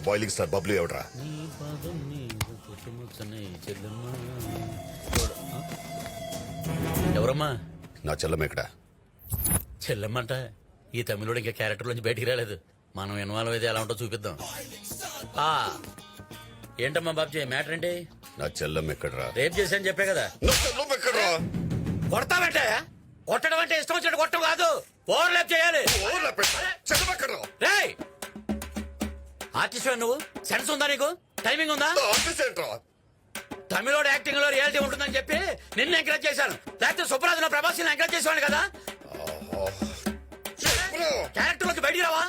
Boiling star Bablu ఎవడరా? ఎవరమ్మా? నా చెల్లం ఎక్కడా? చెల్లెమ్మంట. ఈ తమిళుడు ఇంకా క్యారెక్టర్ నుంచి బయటికి రాలేదు. మనం ఇన్వాల్వ్ అయితే ఎలా ఉంటో చూపిద్దాం. ఆ ఏంటమ్మా బాబ్జీ మ్యాటర్ ఏంటి? నా చెల్లం ఎక్కడరా? రేప్ చేశాను చెప్పే కదా. నా చెల్లం ఎక్కడరా? కొడతామంటే కొట్టడం అంటే ఇష్టం వచ్చినట్టు కొట్టడం కాదు, ఓవర్ ల్యాప్ చేయాలి. చెల్లం ఎక్కడరా? రేయ్ ఆర్టిస్ట్ నువ్వు, సెన్స్ ఉందా నీకు? టైమింగ్ ఉందా? తమిళోడు యాక్టింగ్ లో రియాలిటీ ఉంటుందని చెప్పి నిన్ను ఎంకరేజ్ చేశాను. లేకపోతే సుప్రాజ్ ప్రభాస్ ఎంకరేజ్ చేసేవాడు కదా. క్యారెక్టర్ లోకి బయటికి రావా?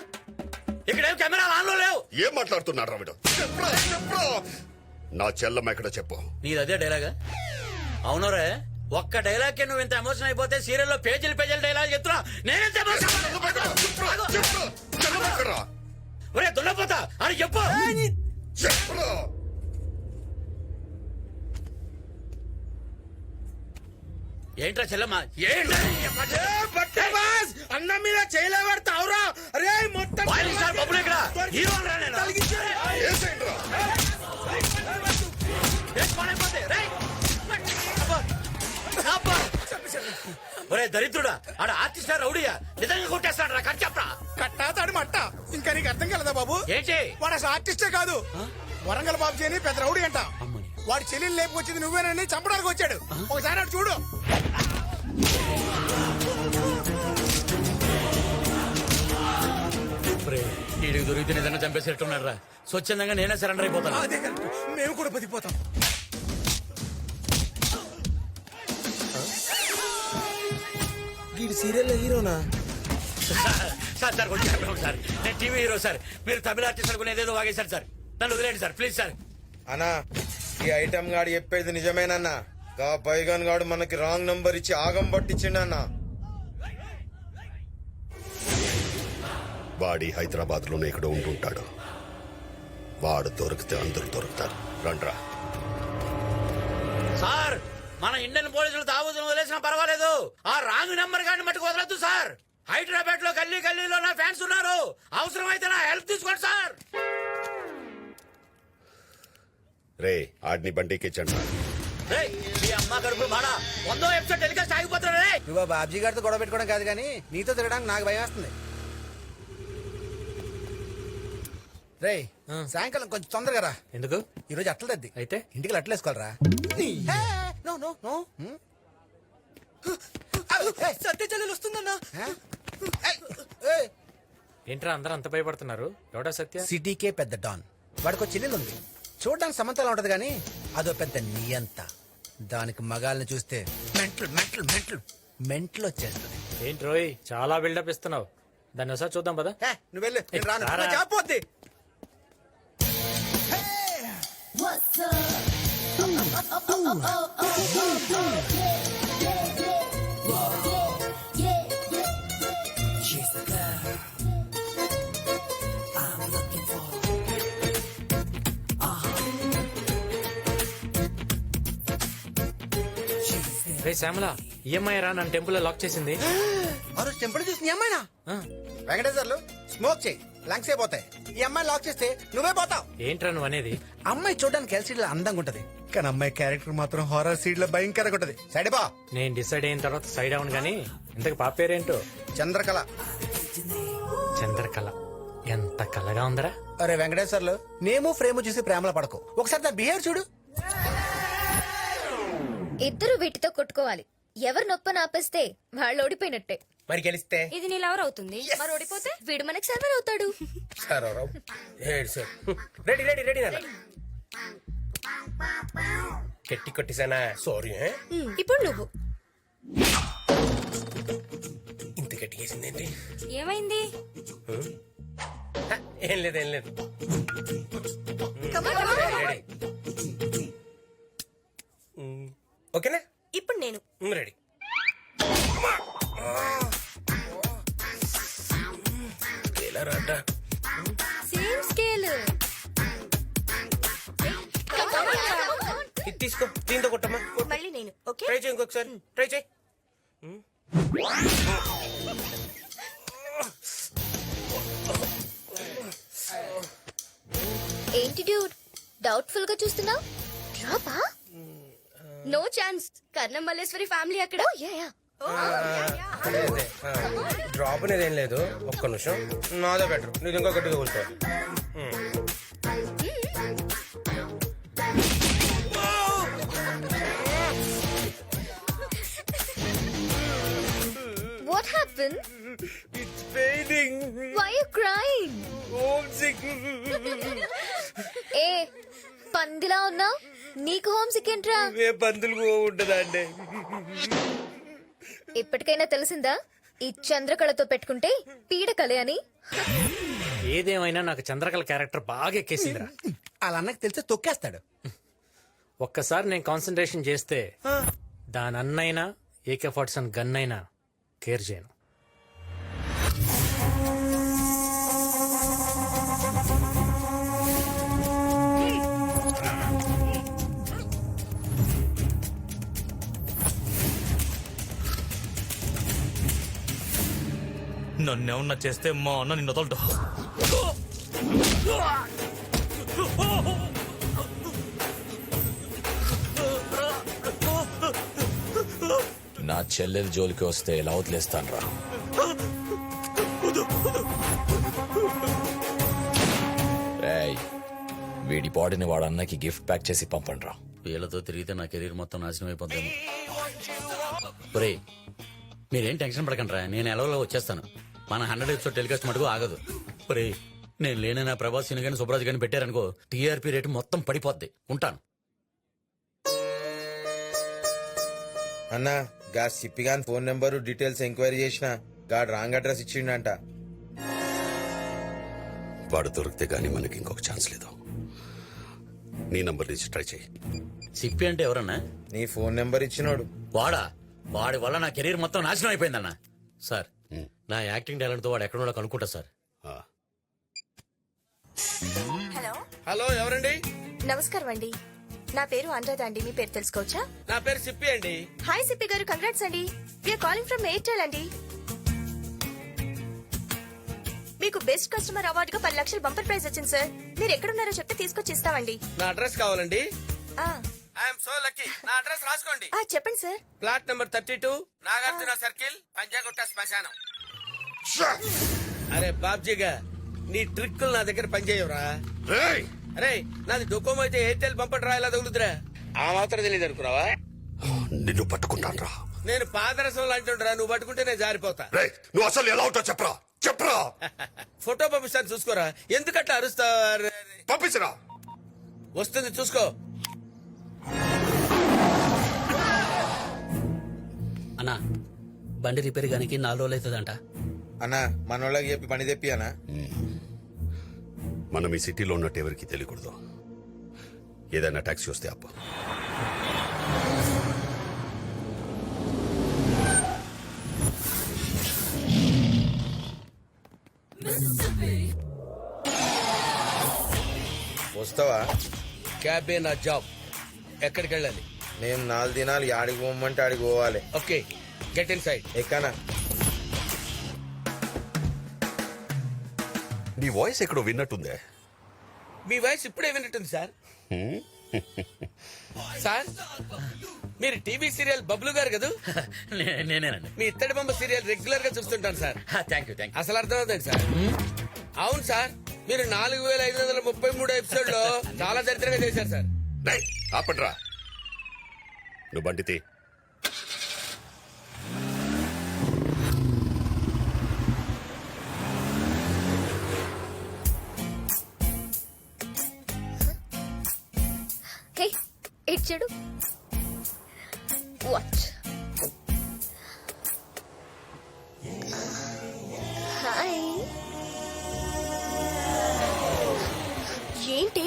ఇక్కడేం కెమెరా ఆన్ లో లేవు. ఏం మాట్లాడుతున్నాడు రావిడ? నా చెల్లం ఎక్కడ చెప్పు. నీది అదే డైలాగా? అవునరే, ఒక్క డైలాగ్ కి నువ్వు ఇంత ఎమోషన్ అయిపోతే సీరియల్లో పేజీలు పేజీలు డైలాగ్ చెప్తున్నా. నేనెంత ఒరే దున్నపోతా అని చెప్పు. ఏంట్రా చెల్లమ్మా? అన్నం మీద చేయలేవడతావురా? అరే మొత్తం బబ్బులు ఇక్కడ హీరో ఒరే దరిద్రుడా, ఆడ ఆర్టిస్ట్ రౌడియా నిజంగా కొట్టేస్తాడు రా. కట్ చెప్పరా. కట్టాతాడు మట్ట. ఇంకా నీకు అర్థం కలదా బాబు? ఏంటి వాడు అసలు ఆర్టిస్టే కాదు, వరంగల్ బాబు అని పెద్ద రౌడీ అంట. వాడి చెల్లెలు లేపుకొచ్చింది నువ్వేనని చంపడానికి వచ్చాడు. ఒకసారి అటు చూడు. వీడికి దొరికితే నిజంగా చంపేసేట్టున్నాడు రా. స్వచ్ఛందంగా నేనే సరెండర్ అయిపోతాను. అదే కరెక్ట్, మేము కూడా బతికిపోతాం. వీడి సీరియల్లో హీరోనా? సార్ సార్ కొంచెం చెప్పండి సార్, నేను టీవీ హీరో సార్. మీరు తమిళ ఆర్టిస్ట్ అనుకుని ఏదేదో వాగేశారు సార్. నన్ను వదిలేండి సార్ ప్లీజ్ సార్. అన్నా ఈ ఐటమ్ గాడు చెప్పేది నిజమేనన్నా. గా పైగాన్ గాడు మనకి రాంగ్ నంబర్ ఇచ్చి ఆగం పట్టించిండన్నా. వాడి హైదరాబాద్ లోనే ఇక్కడ ఉంటుంటాడు. వాడు దొరికితే అందరూ దొరుకుతారు. రండ్రా. సార్ మన ఇండియన్ పోలీసులు దావూదును వదిలేసినా పర్వాలేదు, ఆ రాంగ్ నెంబర్ గాని మట్టుకు వదలొద్దు సార్. హైదరాబాద్ లో గల్లీ గల్లీలో నా ఫ్యాన్స్ ఉన్నారు. అవసరమైతే నా హెల్ప్ తీసుకోండి సార్. రే ఆడిని బండికి ఇచ్చండి. మీ అమ్మ కడుపు మాడా 100వ ఎపిసోడ్ టెలికాస్ట్ ఆగిపోతాడు. నువ్వు బాబ్జీ గారితో గొడవ పెట్టుకోవడం కాదు కానీ నీతో తిరగడానికి నాకు భయం వేస్తుంది. రే సాయంకాలం కొంచెం తొందరగా రా. ఎందుకు? ఈ రోజు అట్ల తద్ది అయితే ఇంటికి అట్ల వేసుకోవాలరా. సత్య చెల్లెలు వస్తుందన్నా. ఏంట్రా అందరూ అంత భయపడుతున్నారు? ఎవడా సత్య? సిటీకే పెద్ద డాన్. వాడికి చెల్లెలు ఉంది, చూడడానికి సమంతలా ఉంటది కానీ అదో పెద్ద నియంత. దానికి మగాల్ని చూస్తే మెంటల్ మెంటల్ మెంటల్ మెంటల్ వచ్చేస్తుంది. ఏంటి రోయ్ చాలా బిల్డప్ ఇస్తున్నావు. దాన్ని ఒకసారి చూద్దాం పదా. నువ్వు వెళ్ళు, నేను రాను. రారా. చాపోద్ది. రే శ్యామల, ఈఎంఐ రా నన్ను టెంపుల్ లో లాక్ చేసింది. ఆ రోజు టెంపుల్ చూసి అమ్మాయినా వెంకటేశ్వర్లు స్మోక్ చేయి, లంగ్స్ అయిపోతాయి. ఈ అమ్మాయి లాక్ చేస్తే నువ్వే పోతావు. ఏంట్రా నువ్వు అనేది? అమ్మాయి చూడడానికి ఎల్ సీడ్ లో అందంగా ఉంటది కానీ అమ్మాయి క్యారెక్టర్ మాత్రం హారర్ సీడ్ లో భయంకరంగా ఉంటది. సైడ్ బా. నేను డిసైడ్ అయిన తర్వాత సైడ్ అవును గానీ ఇంతకు పాప పేరేంటో? చంద్రకళ. చంద్రకళ. ఎంత కళగా ఉందరా. అరే వెంకటేశ్వర్లు, నేము ఫ్రేమ్ చూసి ప్రేమలో పడకు, ఒకసారి దాని బిహేవియర్ చూడు. ఇద్దరు వీటితో కొట్టుకోవాలి. ఎవరు నొప్పని ఆపేస్తే వాళ్ళు ఓడిపోయినట్టే. మరి గెలిస్తే ఇది నీ లవర్ అవుతుంది. మరి ఓడిపోతే వీడు మనకి సర్వర్ అవుతాడు. రెడీ రెడీ రెడీ గట్టి కొట్టిసానా? సారీ. ఇప్పుడు నువ్వు. ఇంత గట్టి చేసిందేంటి? ఏమైంది? ఏం లేదు ఏం లేదు. ఓకేనా? ఇప్పుడు నేను రెడీ. Same scale. ఇది తీసుకో, దీంతో కొట్టమ్మా. మళ్ళీ నేను. ఓకే ట్రై చేయి, ఇంకొకసారి ట్రై చేయి. డౌట్ఫుల్ గా చూస్తున్నావు? డ్రాపా? No chance. Karnam Malleswari family అక్కడ. డ్రాప్ అనేది ఏం లేదు, ఒక్క నిమిషం. నాదే బెటర్, నీకు ఇంకా గట్టిగా కూర్చో. What happened? It's fading. Why are you crying? Homesick. ఏ పందిలా ఉన్నావు? నీకు హోమ్ సిక్ ఏంట్రా? ఏ పందులు ఉంటదా అండి? ఇప్పటికైనా తెలిసిందా ఈ చంద్రకళతో పెట్టుకుంటే పీడకలే అని? ఏదేమైనా నాకు చంద్రకళ క్యారెక్టర్ బాగా ఎక్కేసిందిరా. వాళ్ళ అన్నకి తెలిస్తే తొక్కేస్తాడు. ఒక్కసారి నేను కాన్సన్ట్రేషన్ చేస్తే దాని అన్నైనా AK-47 గన్ అయినా కేర్ చేయను. నన్నేమన్నా చేస్తే మా అన్న నిన్ను వదలడు. నా చెల్లెల జోలికి వస్తే ఎలా వదిలేస్తాను రా. రేయ్, వీడి బాడీని వాడు అన్నకి గిఫ్ట్ ప్యాక్ చేసి పంపండి రా. వీళ్ళతో తిరిగితే నా కెరీర్ మొత్తం నాశనం అయిపోతాము. ఒరే మీరేం టెన్షన్ పడకండి రా, నేను ఎలవలో వచ్చేస్తాను. మన 100 ఎపిసోడ్ టెలికాస్ట్ మటుకు ఆగదు. ఒరే నేను లేని నా ప్రభాస్ సిని కానీ సుబ్రాజ్ కానీ పెట్టారనుకో TRP రేటు మొత్తం పడిపోద్ది. ఉంటాను. అన్న గా సిప్పిగాన్ ఫోన్ నెంబరు డీటెయిల్స్ ఎంక్వైరీ చేసిన గాడు రాంగ్ అడ్రస్ ఇచ్చిండంట. వాడు దొరికితే గానీ మనకి ఇంకొక ఛాన్స్ లేదు. నీ నంబర్ నుంచి ట్రై చేయి. సిప్పి అంటే ఎవరన్నా? నీ ఫోన్ నెంబర్ ఇచ్చినోడు. వాడా? వాడి వల్ల నా కెరీర్ మొత్తం నాశనం అయిపోయిందన్న. సార్ నా యాక్టింగ్ టాలెంట్ తో వాడు ఎక్కడో కనుక్కుంటా సార్. హలో హలో ఎవరండి? నమస్కారం అండి, నా పేరు అనురాధ అండి. మీ పేరు తెలుసుకోవచ్చా? నా పేరు సిప్పి అండి. హాయ్ సిప్పి గారు, కంగ్రాట్స్ అండి. వీఆర్ కాలింగ్ ఫ్రమ్ ఎయిర్టెల్ అండి. మీకు బెస్ట్ కస్టమర్ అవార్డుగా 10 లక్షల బంపర్ ప్రైజ్ వచ్చింది సార్. మీరు ఎక్కడున్నారో చెప్తే తీసుకొచ్చి ఇస్తామండి. నా అడ్రస్ కావాలండి. ఆ, ఐఎమ్ సో లక్కీ. నా అడ్రస్ రాసుకోండి. ఆ, చెప్పండి sir. Plot number 32 Nagarjuna circle, Panjagutta శ్మశానం. అరే బాబ్జీగా నీ ట్రిక్కులు నా దగ్గర పనిచేయవురా. అరే నాది డొకోమో అయితే ఎయిర్టెల్ బంపర్ రా ఎలా తగులుతురా? ఆ మాత్రం తెలియదు అనుకున్నావా? నిన్ను పట్టుకుంటాను రా. నేను పాదరసం లాంటిరా, నువ్వు పట్టుకుంటే నేను జారిపోతా. నువ్వు అసలు ఎలా ఉంటావు చెప్పరా చెప్పరా. ఫోటో పంపిస్తాను చూసుకోరా. ఎందుకట్లా అరుస్తావు? పంపించరా. వస్తుంది చూసుకో. అన్నా బండి రిపేర్ గానికి 4 రోజులు అవుతుందంట. అన్నా మనోళ్ళకి చెప్పి పని తెప్పి అన్నా. మనం ఈ సిటీలో ఉన్నట్టు ఎవరికి తెలియకూడదు. ఏదైనా టాక్సీ వస్తే అప్ప. వస్తావా? క్యాబే నా జాబ్. ఎక్కడికి వెళ్ళాలి? నేను 4 దినాలు ఆడికి పోమంటే ఆడికి పోవాలి. Okay, get inside. ఎక్కనా? నీ వాయిస్ ఎక్కడో విన్నట్టుందే. మీ వాయిస్ ఇప్పుడే విన్నట్టుంది సార్. సార్ మీరు టీవీ సీరియల్ బబ్లు గారు కదా? నేనేనండి. మీ ఇత్తడి బొమ్మ సీరియల్ రెగ్యులర్ గా చూస్తుంటాను సార్. Thank you. అసలు అర్థమవుతుంది సార్. అవును సార్, మీరు 4533 ఎపిసోడ్ లో చాలా దరిద్రంగా చేశారు సార్. ఆపడ్రా. నువ్వు బండి తీ. హే ఇటు చూడు. వాచ్. హాయ్. ఏంటి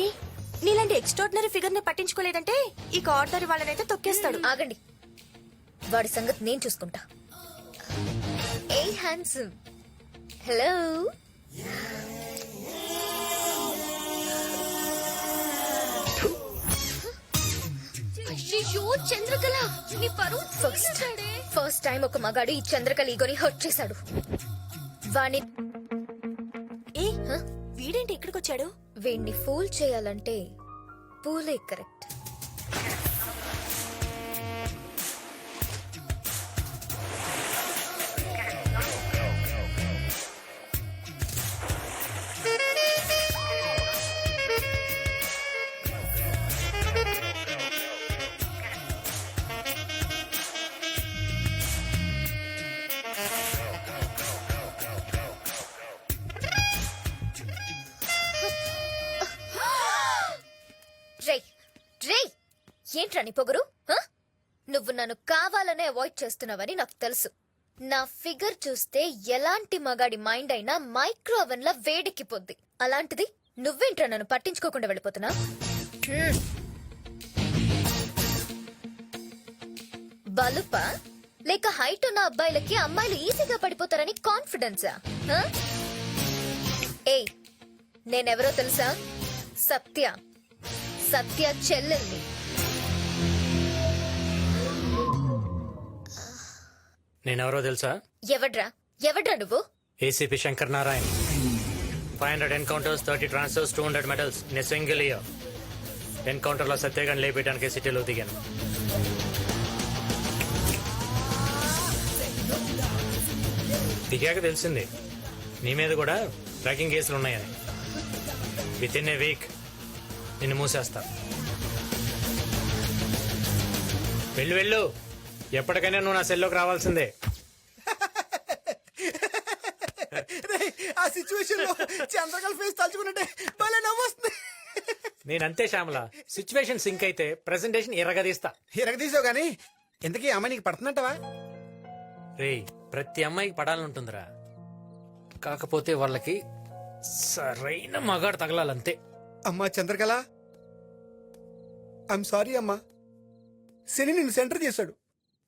నీలాంటి ఎక్స్ట్రాడినరీ ఫిగర్ ని పట్టించుకోలేదంటే ఈ ఆర్డర్ వాళ్ళనైతే తొక్కేస్తాడు. ఆగండి, వాడి సంగతి నేను చూసుకుంటా. ఏ హ్యాండ్సమ్. హలో. అయ్యో చంద్రకళ, నీ పరువు. ఫస్ట్ టైం ఒక మగాడు ఈ చంద్రకళ ఈగోని హర్ట్ చేశాడు. వాణ్ణి ఏ వీడేంటి ఇక్కడికి వచ్చాడు? వీణ్ణి ఫూల్ చేయాలంటే పూలే కరెక్ట్. రేయ్ రేయ్ ఏంట్రా నీ పొగరు? హ? నువ్వు నన్ను కావాలనే అవాయిడ్ చేస్తున్నావని నాకు తెలుసు. నా ఫిగర్ చూస్తే ఎలాంటి మగాడి మైండ్ అయినా మైక్రో ఓవెన్ లా వేడెక్కిపోద్ది. అలాంటిది నువ్వేంట్రా నన్ను పట్టించుకోకుండా వెళ్ళిపోతున్నా? బలుపా లేక హైట్ ఉన్న అబ్బాయిలకి అమ్మాయిలు ఈజీగా పడిపోతారని కాన్ఫిడెన్సా? హ? ఏయ్ నేనెవరో తెలుసా? సత్య చెల్లెల్ని. నేనెవరో తెలుసా? ఎవడ్రా నువ్వు? ACP Shankar Narayan. 500 encounters, 30 transfers, 200 medals in single year. Encounter లో సత్యగాన్ని లేపేయడానికి సిటీలో దిగాను. దిగాక తెలిసింది నీ మీద కూడా ట్రాకింగ్ కేసులు ఉన్నాయని. విత్ ఇన్ ఏ వీక్ నిన్ను మూసేస్తా. వెళ్ళు ఎప్పటికైనా నువ్వు నా సెల్లోకి రావాల్సిందే. ఆ సిచ్యువేషన్ లో చంద్రకళ ఫేస్ తలుచుకుంటే భలే నవ్వొస్తుంది. నేనంతే శ్యామల, సిచ్యువేషన్ సింక్ అయితే ప్రెజెంటేషన్ ఎరగదీస్తా. తీసావు గానీ ఇంతకీ అమ్మాయి నీకు పడుతున్నట్టవా? రేయ్ ప్రతి అమ్మాయికి పడాలంటుందిరా, కాకపోతే వాళ్ళకి సరైన మగాడు తగలాలంతే. అమ్మా చంద్రకళ, ఐఎమ్ సారీ అమ్మా. శని నిన్ను సెంటర్ చేశాడు,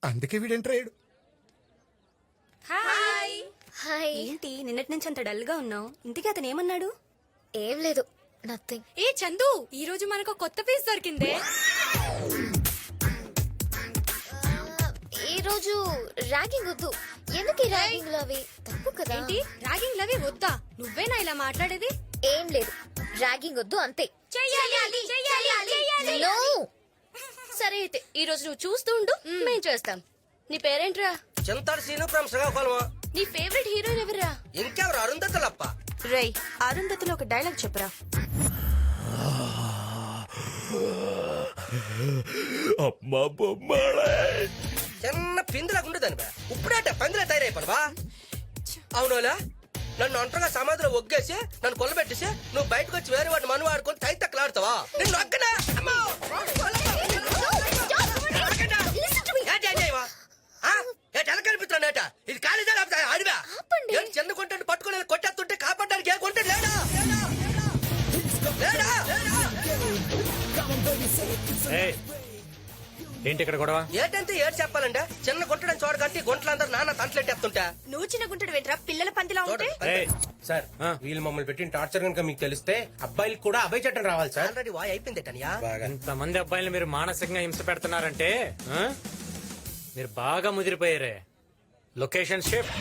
అందుకే వీడు ఎంటర్ అయ్యాడు. హాయ్. హాయ్. ఏంటి నిన్నటి నుంచి అంత డల్ గా ఉన్నావు? ఇంతకీ అతను ఏమన్నాడు? ఏం లేదు, నథింగ్. ఏ చందు, ఈ రోజు మనకు కొత్త పీస్ దొరికిందే. ఈ రోజు ర్యాగింగ్ వద్దు. ఎందుకు ర్యాగింగ్ అవి తప్పు కదా? ఏంటి ర్యాగింగ్ లవి వద్దా? నువ్వేనా ఇలా మాట్లాడేది? ఏం లేదు, ర్యాగింగ్ వద్దు అంతే. No. సరే అయితే ఈ రోజు నువ్వు చూస్తూ ఉండు, మేం చేస్తాం. నీ పేరేంట్రా? చింతాడు సీను ఫ్రమ్ శ్రీకాకుళం. నీ ఫేవరెట్ హీరోయిన్ ఎవరా? ఇంకెవరు? అరుంధతులప్ప. రై అరుంధతిలో ఒక డైలాగ్ చెప్పురా. అమ్మా బొమ్మడే. చిన్న పిందులాగా ఉండదని బా. ఇప్పుడేట పందిలా తయారైపోవా? అవునోలా, నన్ను ఒంటరిగా సమాధిలో ఒగ్గేసి నన్ను కొల్లబెట్టేసి నువ్వు బయటకు వచ్చి వేరే వాడిని మను ఆడుకొని తైతక్కలాడుతావా? నిన్ను ఒక్కనా? అమ్మో! కనిపిస్తున్నాట ఇది కాలేజా లేకపోతే అడివా? చిన్న కొంటాడు పట్టుకుని కొట్టేస్తుంటే కాపాడడానికి ఏ కొంటాడు లేడా? ఏయ్, ఏంటి ఇక్కడ గొడవ? ఏటంటే ఏడు చెప్పాలంటే చిన్న గుంటడని చూడగట్టి గుంటలందరూ నాన్న తంటలెట్టేస్తుంటా. నువ్వు చిన్న గుంటడు వెంట్రా, పిల్లల పందిలా ఉంటే. ఏయ్, సార్ వీళ్ళు మమ్మల్ని పెట్టిన టార్చర్ కనుక మీకు తెలిస్తే అబ్బాయిలకు కూడా అభయ చట్టం రావాలి సార్. ఆల్రెడీ వాయ్ అయిపోయింది టనియా. ఇంతమంది అబ్బాయిలు మీరు మానసికంగా హింస పెడుతున్నారంటే మీరు బాగా ముదిరిపోయారే. Location shift.